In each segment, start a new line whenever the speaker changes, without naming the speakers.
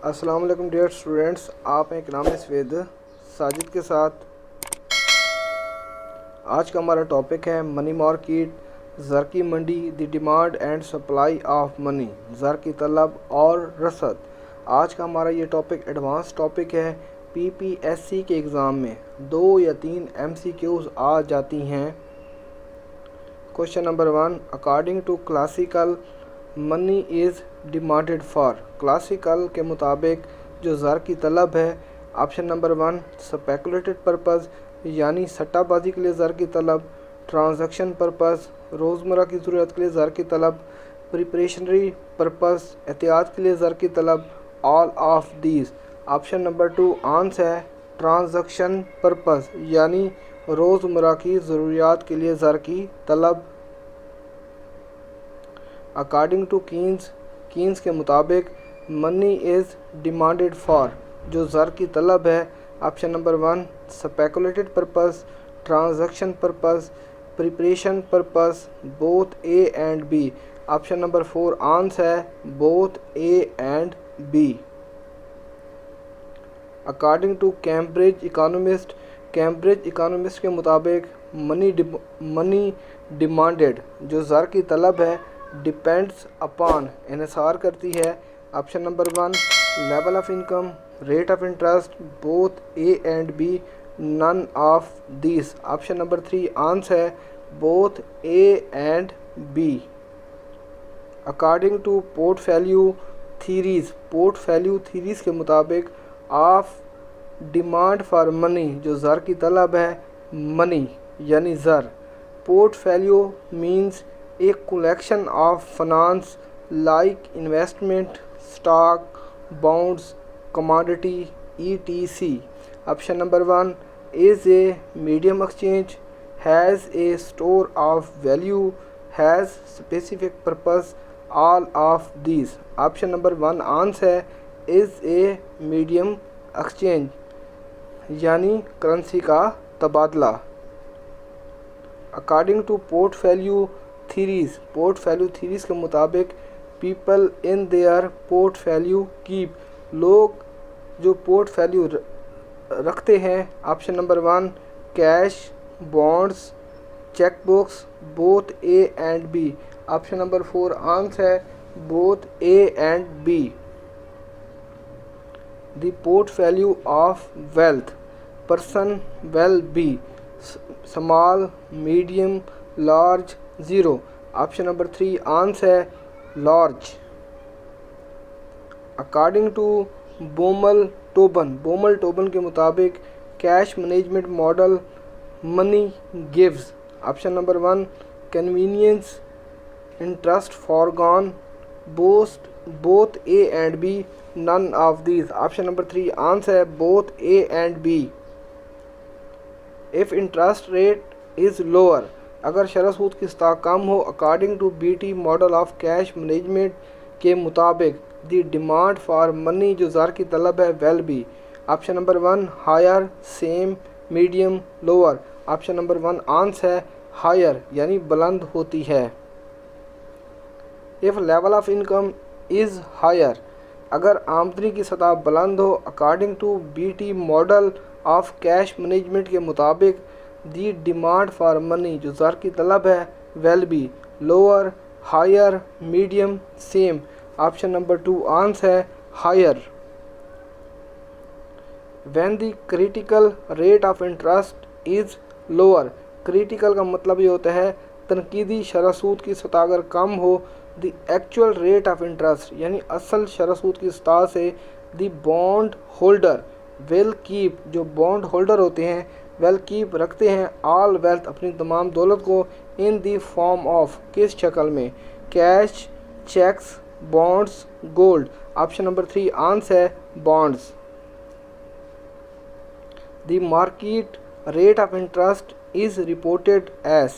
अस्सलाम वालेकुम dear students, आप हैं इकराम सवेद साजिद के साथ। आज का हमारा टॉपिक है मनी मार्केट, ज़र की मंडी, the demand and supply of money, ज़र की तलब और रसद। आज का हमारा ये टॉपिक एडवांस टॉपिक है। पीपीएससी के एग्ज़ाम में 2 या 3 एमसीक्यूज़ आ जाती हैं। Question number 1, according to classical money is demanded for. Classical के मुताबिक जो ज़र की तलब है, ऑप्शन नंबर 1 स्पेकुलेटेड पर्पज़ यानी सट्टाबाजी के लिए ज़र की तलब, ट्रांजैक्शन पर्पज़ रोज़मर्रा की ज़रूरत के लिए ज़र की तलब, प्रिपरेशनरी पर्पज़ एहतियात के लिए ज़र की तलब, all of these. Option number 2 answer है ट्रांजैक्शन पर्पज़ यानी रोज़मर्रा की ज़रूरियात के लिए ज़र की तलब। अकॉर्डिंग टू कीन्स के मुताबिक मनी इज़ डिमांडेड फॉर, जो ज़र की तलब है, option number 1 speculated purpose, transaction purpose, preparation purpose, both A and B. Option number 4 answer है both A and B. According to Cambridge economist के मुताबिक मनी डिमांडेड, जो ज़र की तलब है, डिपेंड्स अपॉन इन्हिसार करती है। Option number 1 level of income, rate of interest, both A and B, none of this. Option number 3 answer है both A and B. According to portfolio theories के मुताबिक ऑफ डिमांड फॉर मनी, जो ज़र की तलब है, मनी यानी ज़र। Portfolio means a collection of finance like investment, stock, bonds, commodity, etc. Option number 1 is a medium exchange, has a store of value, has specific purpose, all of these. Option number 1 answer is a medium exchange यानी currency का तबादला। According to portfolio theories के मुताबिक people in their portfolio keep, लोग जो portfolio रखते हैं, option number 1 cash, bonds, cheque books, both A and B. Option number 4 answer है both A and B. The portfolio of wealth person will be small, medium, large, zero. Option number 3 answer है large. According to Baumol Tobin के मुताबिक cash management model money gives, option number 1 convenience, interest foregone, both A and B, none of these. Option number 3 answer है both A and B. If interest rate is lower, अगर शरह सूद की सतह कम हो, according to BT model of cash management के मुताबिक द डिमांड फॉर मनी, जो ज़र की तलब है, will be. Option number 1 higher, same, medium, lower. Option number 1 answer है हायर यानी बुलंद होती है। If level of income is higher, अगर आमदनी की सतह बुलंद हो, according to BT model of cash management के मुताबिक दी डिमांड फॉर मनी, जो ज़र की तलब है, will be, lower, higher, medium, same. Option number 2 answer है higher. When the critical rate of interest is lower, critical का मतलब ये होता है तनकीदी शरह सूद की सतह अगर कम हो, the actual rate of interest यानी असल शरह सूद की सतह से, the bond holder will keep, जो बॉन्ड होल्डर होते हैं, वेल कीप रखते हैं, ऑल वेल्थ अपनी तमाम दौलत को, इन दी फॉर्म ऑफ किस शक्ल में, cash, cheques, bonds, gold. Option number 3 answer है bonds. The market rate of interest is reported as,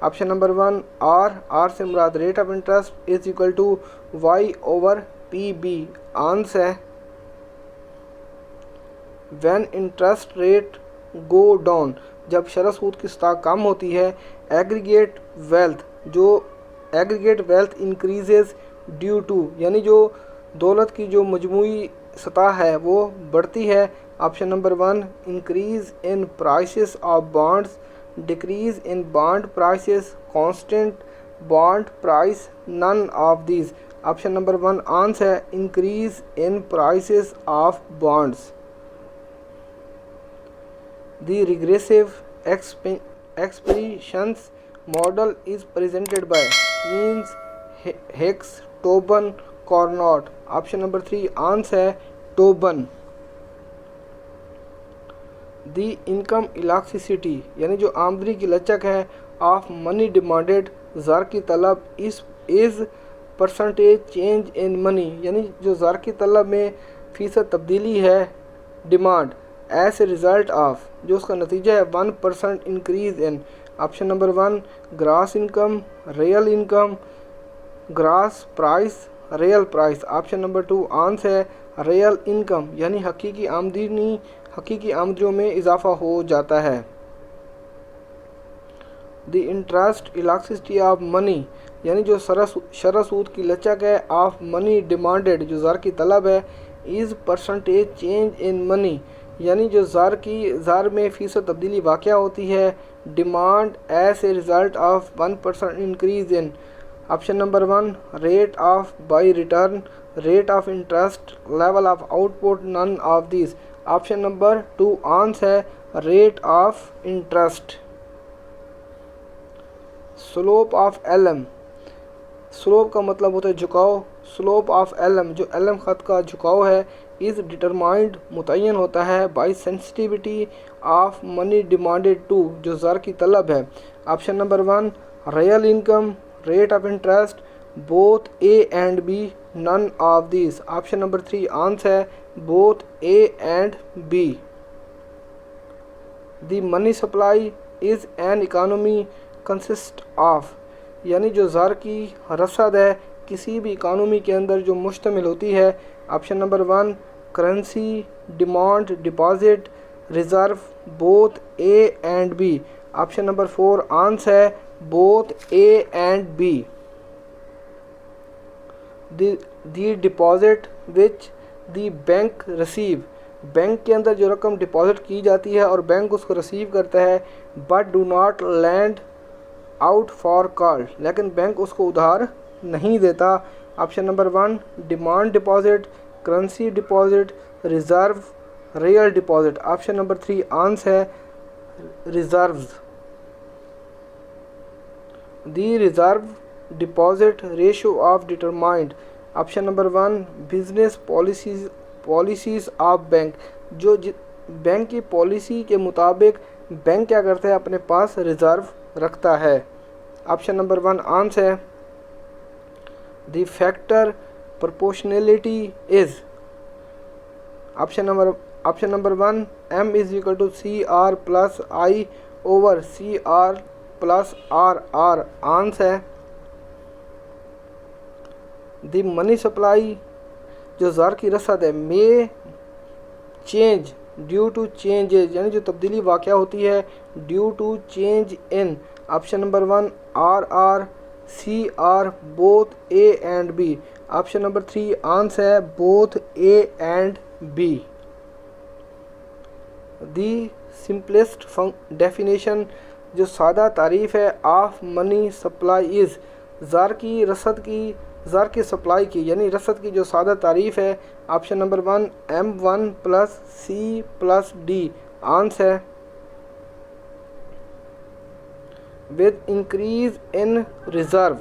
option number 1 R से मुराद rate of interest is equal to Y over P B. Answer है when interest rate go down, जब शरह सूद की सतह कम होती है, aggregate wealth increases due to, यानी जो दौलत की जो मजमूई सतह है वो बढ़ती है। Option number 1 increase in prices of bonds, decrease in bond prices, constant bond price, none of these. Option number 1 answer है increase in prices of bonds. The regressive expressions model is presented by Keynes, Hicks, Tobin, Cournot. Option number 3 answer है Tobin. दी income elasticity यानी जो आमदनी की लचक है of money demanded, ज़र की तलब is percentage change in money यानी जो ज़र की तलब में फ़ीसद तब्दीली है demand as a result of जो उसका नतीजा है 1% increase in. Option number 1 gross income, real income, gross price, real price. Option number 2 answer है रियल इनकम यानी हकीकी आमदनियों में इजाफा हो जाता है। The interest elasticity of money यानी जो शरह सूद की लचक है ऑफ मनी डिमांडेड जो ज़र की तलब है is percentage change in money यानी जो ज़र में फ़ीसद तब्दीली वाक़या होती है demand as a result of 1% increase in. Option number 1 rate of by return, rate of interest, level of output, none of this. Option number 2 answer है rate of interest. Slope of LM, slope का मतलब होता है झुकाव। Slope of LM जो LM ख़त का झुकाव है इज़ डिटरमाइंड मुतय्यन होता है by sensitivity of money demanded to जो ज़र की तलब है। Option number 1 real income, rate of interest, both A and B, none of this. Option number 3 answer है both A and B. The money supply is an economy consist of यानी जो ज़र की रसद है किसी भी इकानमी के अंदर जो मुश्तमिल होती है। Option number 1 currency, demand, deposit, reserve, both A and B. Option number 4 answer है both A and B. The deposit which the bank receive bank के अंदर जो रकम डिपॉजिट की जाती है और बैंक उसको रिसीव करता है but do not land out for call लेकिन बैंक उसको उधार नहीं देता। Option number 1 demand deposit, currency deposit, reserve, real deposit. Option number 3 answer है reserves. The reserve deposit ratio of determined. Option number 1 business policies of bank जो bank की policy के मुताबिक बैंक क्या करता है अपने पास रिज़र्व रखता है। ऑप्शन नंबर 1 आंसर है the factor proportionality is. Option number 1 M is equal to CR plus I over CR plus RR। Answer है द मनी सप्लाई जो ज़र की रसद है may change due to changes यानी जो तब्दीली वाक़या होती है due to change in. Option number 1 RR CR both A and B। Option number 3 answer है both A and B। The simplest definition जो सादा तारीफ़ है ऑफ मनी सप्लाई इज़ ज़र की सप्लाई की यानी रसद की जो सादा तारीफ़ है। Option number 1 M1 plus C plus D। Answer है with increase in reserve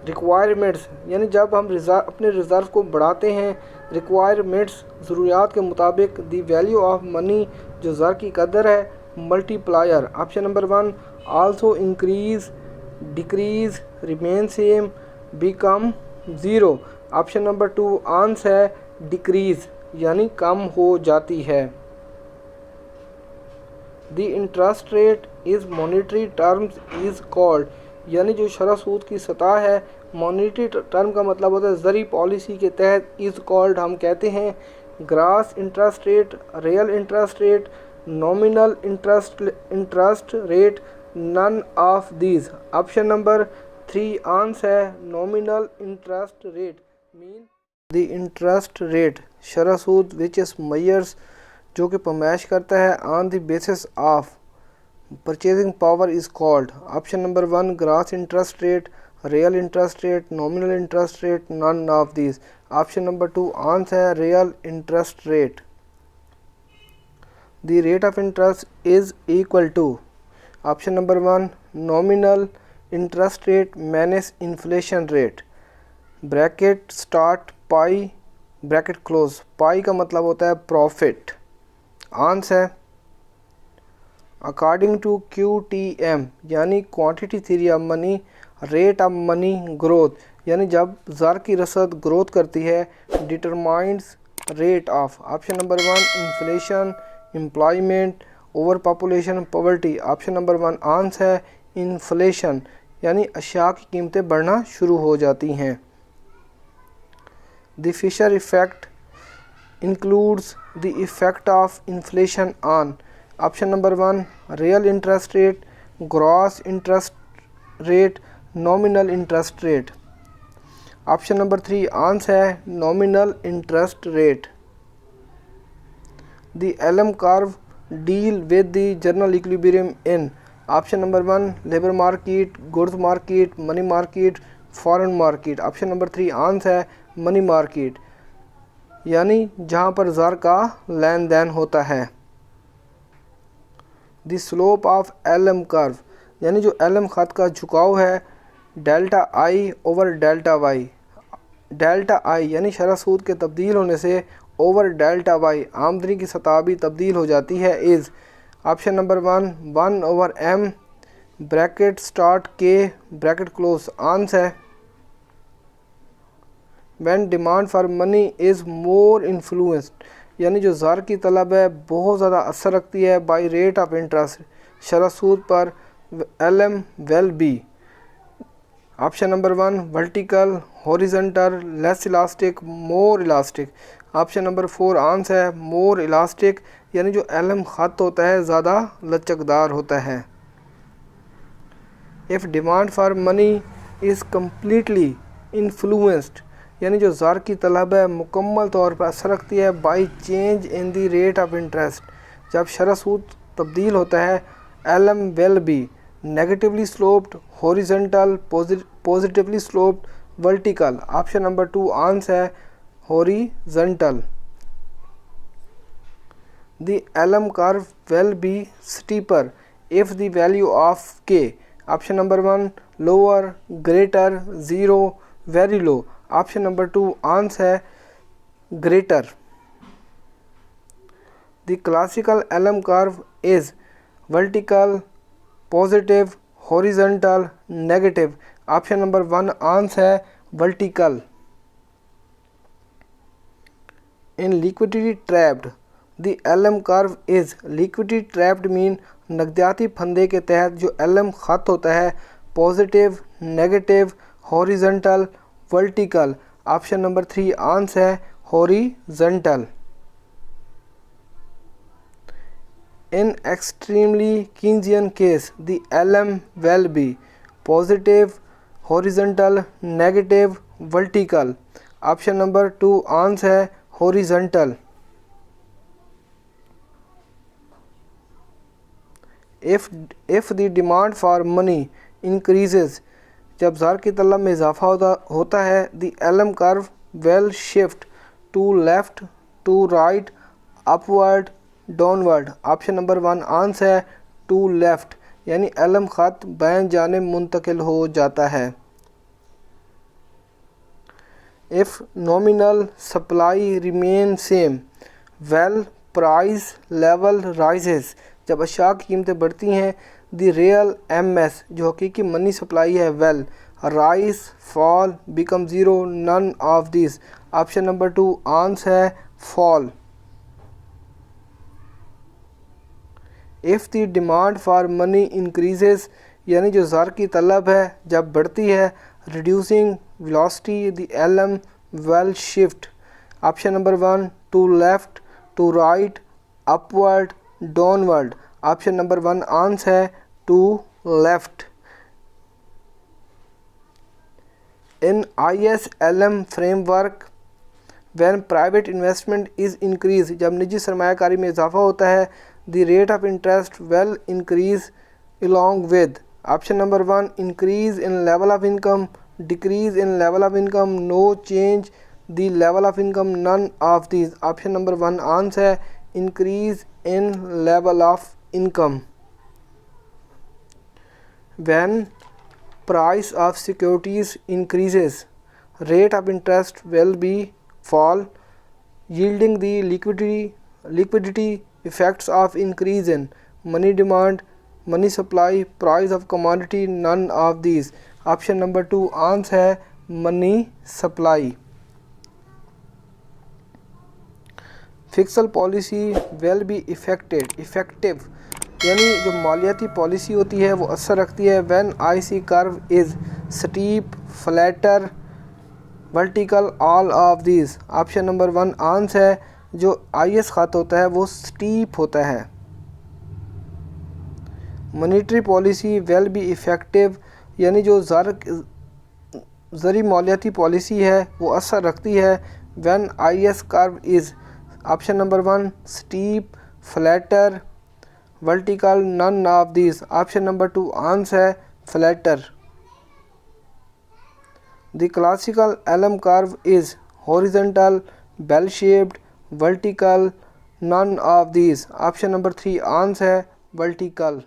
requirements यानी जब हम अपने रिज़र्व को बढ़ाते हैं रिक्वायरमेंट्स ज़रूरियात के मुताबिक द वैल्यू ऑफ मनी जो ज़र की कदर है multiplier. Option number 1 also increase, decrease, remain same, become zero. Option number 2 answer है डिक्रीज यानी कम हो जाती है। The interest rate is monetary terms is called यानी जो शरह सूद की सतह है मॉनेटरी टर्म का मतलब होता है ज़री पॉलिसी के तहत इज़ कॉल्ड हम कहते हैं gross interest rate, real interest rate, nominal interest rate, none of these. Option number 3 answer है nominal interest rate mean the interest rate शरह सूद विच इज मेजर्स जो कि पैमाइश करता है on the basis of purchasing power is called. Option number 1 gross interest rate, real interest rate, nominal interest rate, none of these. Option number 2 answer है real interest rate. The rate of interest is equal to option number 1 nominal interest rate minus inflation rate, bracket start pi bracket close. Pi का मतलब होता है profit. Answer according to QTM यानी quantity theory of money, rate of money growth यानी जब ज़र की रसद ग्रोथ करती है, determines rate of option number 1 inflation, employment, over population, poverty. Option number 1 answer है इन्फ्लेशन यानी अशिया की कीमतें बढ़ना शुरू हो जाती हैं। The Fisher effect includes the effect of inflation on option number 1 real interest rate, gross interest rate, nominal interest rate. Option number 3 answer है nominal interest rate. The LM curve deal with the general equilibrium in option number 1 labour market, goods market, money market, foreign market. Option number 3 answer है money market यानी जहां पर ज़र का लेन देन होता है। The slope of LM curve यानी जो एलम ख़त का झुकाव है delta I over delta Y. Delta I यानी शरह सूद के तब्दील होने से ओवर डेल्टा वाई आमदनी की सतह भी तब्दील हो जाती है। Is option number 1 over M bracket start K bracket close. Answer when demand for money is more influenced यानी जो ज़र की तलब है बहुत ज़्यादा असर रखती है बाई रेट ऑफ इंटरेस्ट शरह सूद पर, LM will be. Option number 1 vertical, horizontal, less elastic, more elastic. Option number 4 answer है मोर इलास्टिक यानी जो एलम ख़त होता है ज़्यादा लचकदार होता है। If demand for money is completely influenced यानी जो ज़र की तलब है मुकम्मल तौर पर असर रखती है by change in the rate of interest जब शरह सूद तब्दील होता है, LM will be negatively sloped, horizontal, positively sloped, vertical. Option number 2 answer है horizontal. The LM curve will be steeper if the value of K. Option number 1 lower, greater, zero, very low. Option number 2 answer है greater. The classical LM curve is vertical, positive, horizontal, negative. Option number 1 answer है vertical. In liquidity trapped the LM curve is liquidity trapped mean नकदियाती फंदे के तहत जो LM ख़त होता है positive, negative, horizontal, vertical. Option number 3 answer है horizontal. In extremely Keynesian case the LM will be positive, horizontal, negative, vertical. Option number 2 answer है horizontal. If the demand for money increases जब ज़र की तलब में इजाफा होता है, the LM curve will shift to left, to right, upward, downward. Option number 1 answer है टू लेफ़्ट यानी एलम ख़त बैन जानिब मुंतकिल हो जाता है। If nominal supply remain same well price level rises जब अशिया की कीमतें बढ़ती हैं, द रियल MS जो हकीकी मनी सप्लाई है will rise, fall, become zero, none of this. Option number 2 answer है fall. If the demand for money increases यानी जो ज़र की तलब है जब बढ़ती है, reducing velocity the LM will shift. Option number 1 to left, to right, upward, downward. Option number 1 answer है to left. In ISLM framework when private investment is increase, जब निजी सरमायाकारी में इजाफा होता है, the rate of interest will increase along with option number 1 increase in level of income, decrease in level of income, no change the level of income, none of these. option number 1 answer है increase in level of income. When price of securities increases, rate of interest will be fall, yielding the liquidity effects of increase in money demand, money supply, price of commodity, none of these. option number 2 answer है money supply. Pixel policy will be effective यानी जो मालियाती policy होती है वो असर रखती है when IC curve is steep, flatter, vertical, all of these. Option number 1 answer है जो आईएस खत होता है वो स्टीप होता है. Monetary policy will be effective यानी जो ज़री मालियाती पॉलिसी है वो असर रखती है when IS curve is. Option number 1 steep, flatter, vertical, none of this. Option number 2 answer है flatter. The classical LM curve is horizontal, bell shaped, vertical, none of this. Option number 3 answer है vertical.